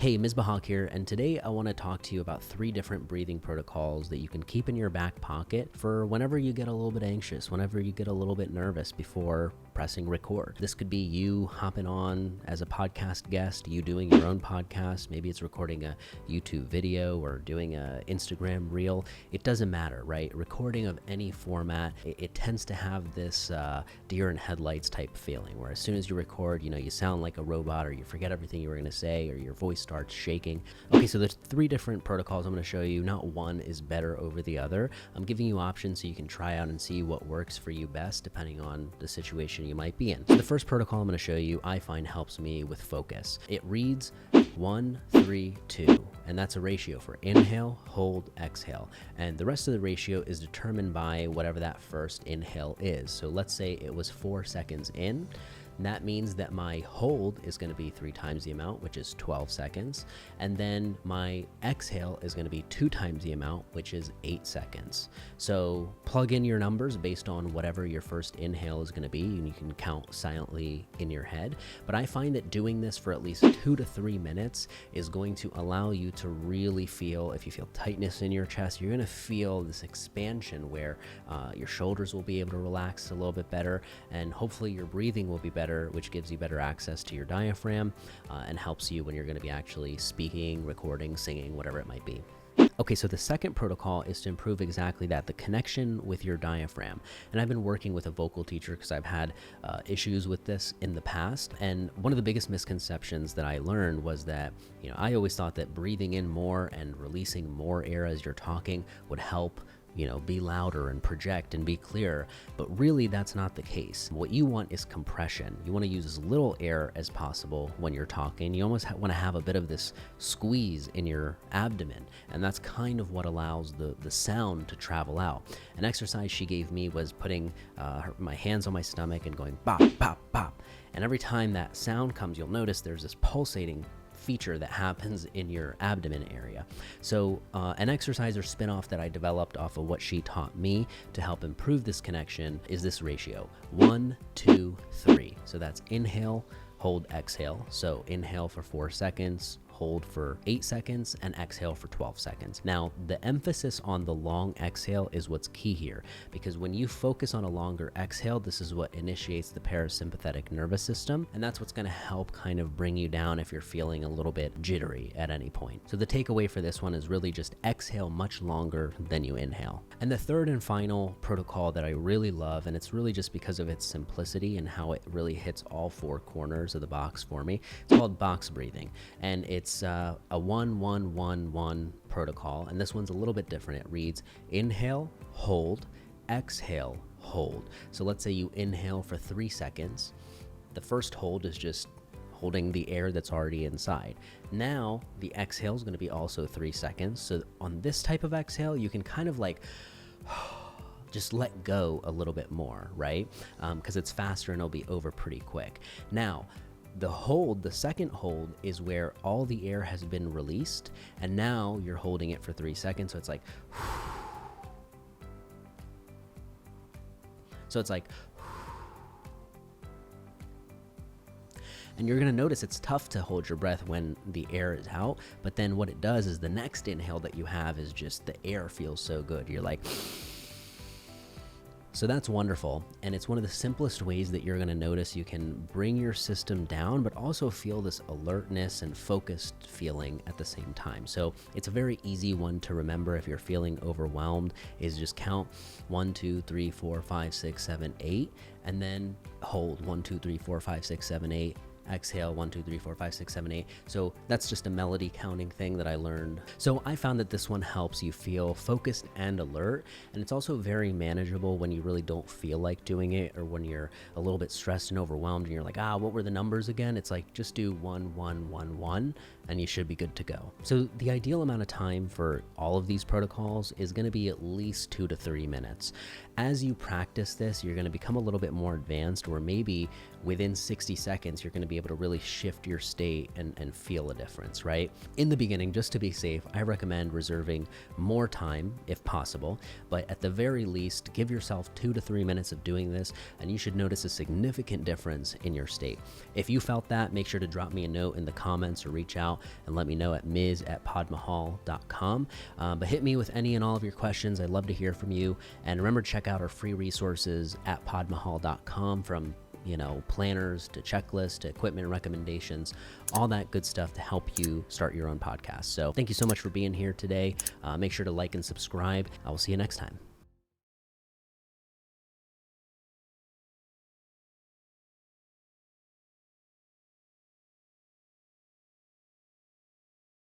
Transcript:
Hey, Ms. Bahak here, and today I want to talk to you about 3 different breathing protocols that you can keep in your back pocket for whenever you get a little bit anxious, whenever you get a little bit nervous before pressing record. This could be you hopping on as a podcast guest, you doing your own podcast, maybe it's recording a YouTube video or doing an Instagram reel. It doesn't matter, right? Recording of any format, it tends to have this deer in headlights type feeling where as soon as you record, you sound like a robot or you forget everything you were going to say or your voice starts shaking. Okay, so there's 3 different protocols I'm going to show you. Not one is better over the other. I'm giving you options so you can try out and see what works for you best depending on the situation you might be in. So the first protocol I'm going to show you I find helps me with focus. It reads 1, 3, 2, and that's a ratio for inhale, hold, exhale. And the rest of the ratio is determined by whatever that first inhale is. So let's say it was 4 seconds in. And that means that my hold is going to be 3 times the amount, which is 12 seconds. And then my exhale is going to be 2 times the amount, which is 8 seconds. So plug in your numbers based on whatever your first inhale is going to be, and you can count silently in your head. But I find that doing this for at least 2 to 3 minutes is going to allow you to really feel, if you feel tightness in your chest, you're going to feel this expansion where your shoulders will be able to relax a little bit better, and hopefully your breathing will be better, which gives you better access to your diaphragm and helps you when you're going to be actually speaking, recording, singing, whatever it might be. Okay, so the second protocol is to improve exactly that, the connection with your diaphragm. And I've been working with a vocal teacher because I've had issues with this in the past. And one of the biggest misconceptions that I learned was that, I always thought that breathing in more and releasing more air as you're talking would help be louder and project and be clearer, but really that's not the case. What you want is compression. You want to use as little air as possible when you're talking. You almost want to have a bit of this squeeze in your abdomen, and that's kind of what allows the sound to travel out. An exercise she gave me was putting my hands on my stomach and going bop, bop, bop. And every time that sound comes, you'll notice there's this pulsating feature that happens in your abdomen area. So an exercise or spin-off that I developed off of what she taught me to help improve this connection is this ratio 1, 2, 3. So that's inhale, hold, exhale. So inhale for 4 seconds, hold for 8 seconds, and exhale for 12 seconds. Now, the emphasis on the long exhale is what's key here, because when you focus on a longer exhale, this is what initiates the parasympathetic nervous system, and that's what's going to help kind of bring you down if you're feeling a little bit jittery at any point. So the takeaway for this one is really just exhale much longer than you inhale. And the third and final protocol that I really love, and it's really just because of its simplicity and how it really hits all 4 corners of the box for me, it's called box breathing. And it's a 1-1-1-1 protocol, and this one's a little bit different. It reads inhale, hold, exhale, hold. So let's say you inhale for 3 seconds. The first hold is just holding the air that's already inside. Now the exhale is going to be also 3 seconds. So on this type of exhale, you can kind of like just let go a little bit more, right? Because it's faster and it'll be over pretty quick. Now, the second hold is where all the air has been released, and now you're holding it for 3 seconds. So it's like, and you're going to notice it's tough to hold your breath when the air is out, but then what it does is the next inhale that you have is just the air feels so good. You're like, so that's wonderful, and it's one of the simplest ways that you're going to notice you can bring your system down, but also feel this alertness and focused feeling at the same time. So it's a very easy one to remember if you're feeling overwhelmed, is just count 1, 2, 3, 4, 5, 6, 7, 8, and then hold 1, 2, 3, 4, 5, 6, 7, 8. Exhale 1, 2, 3, 4, 5, 6, 7, 8. So that's just a melody counting thing that I learned. So I found that this one helps you feel focused and alert, and it's also very manageable when you really don't feel like doing it, or when you're a little bit stressed and overwhelmed and you're like, what were the numbers again? It's like, just do 1, 1, 1, 1, and you should be good to go. So the ideal amount of time for all of these protocols is going to be at least 2 to 3 minutes. As you practice this, you're going to become a little bit more advanced, or maybe within 60 seconds, you're going to be be able to really shift your state and feel a difference, right? In the beginning, just to be safe, I recommend reserving more time if possible, but at the very least, give yourself 2 to 3 minutes of doing this, and you should notice a significant difference in your state. If you felt that, make sure to drop me a note in the comments or reach out and let me know at miz@podmahal.com. But hit me with any and all of your questions. I'd love to hear from you. And remember to check out our free resources at podmahal.com, from planners to checklists to equipment recommendations, all that good stuff to help you start your own podcast. So thank you so much for being here today. Make sure to like and subscribe. I will see you next time.